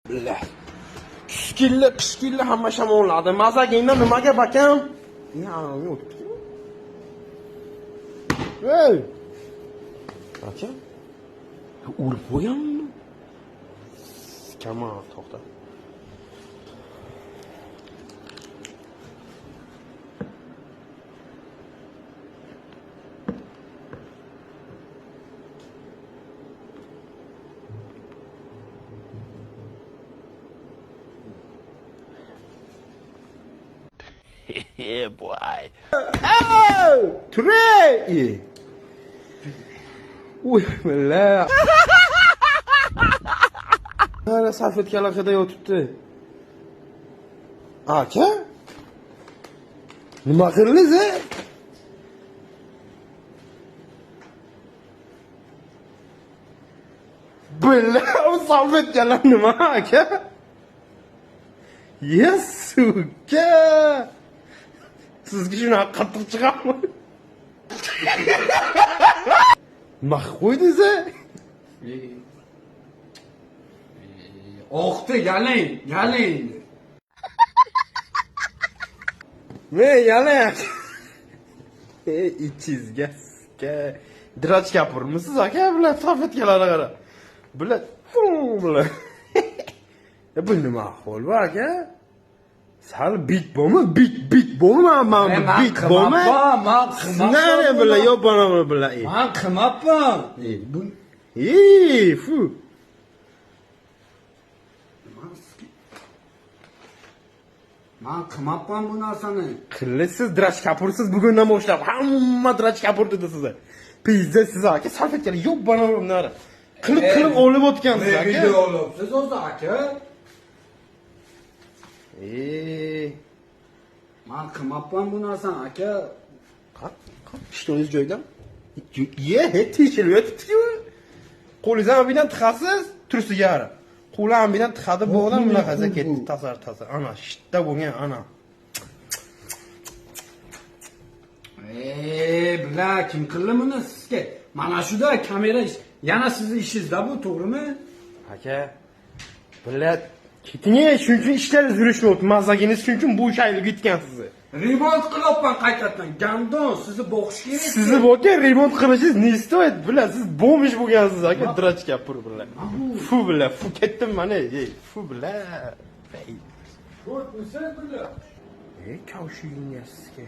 Billah. Qishkilli hamma shamolladi. Mazagingda nimaga bakam? Ya'ni o'tibdi. Ey! Aka? Urib qo'yganmi? Kamol, to'xta. Yeah, boy. Oh! Trey! Uy, billah. Mana salfetkalar qada yotibdi. Aka? Nima qildingiz? Billah, o salfetkalar nima aka? Yesuka! Sizga shuni qattiq chiqarmi? Nima qo'ydingiz? Oqdi, yaling. Men yalang. İçizga. Dirach kapurmisiz aka? Bular salfetkalarga qara. Bular bular. Bu nima ahvol bu aka? Sal bit bormi? Bit bormi? Men bit bormi? Men Nare bular yo bana bular. Men qilmabman. Fu. Men qilmabman bu narsani. Siz dirach kapursiz bugundan boshlab hamma dirach kapur dedi sizga. Pizza siz aka salfetkalar yo bana nare. Qilib olib o'tgansiz aka. Video olibsiz o'zi aka. Men qilmabman bu narsani aka. Qat, ishtongiz joyidan. Teshilib yotibdi-ku. Qo'lingizdan bilan tiqasiz, tursiga ara. Qo'lim bilan tiqadi bo'g'dan bunaqaza ketdi, tasar. Ana, shitda bo'lgan ana. Bilar kim qildi buni sizga? Mana shuda kamera yana sizning ishingizda bu, to'g'rimi? Aka, bilar keting, shuning uchun ishlaringiz yurishmayapti. Mazagingiz uchun bu shaylik yutgan sizni. Remont qilyapman qaytadan. Gandon sizni boqish kerak. Sizni bo'lgan remont qilishingiz ne stoyt? Bilar siz bo'mish bo'lgansiz aka, dirach kapur bilar. Fu bilar, fu ketdim mana, fu bilar. Ko'p bo'lsa bilar. Kavshiyinga sizga.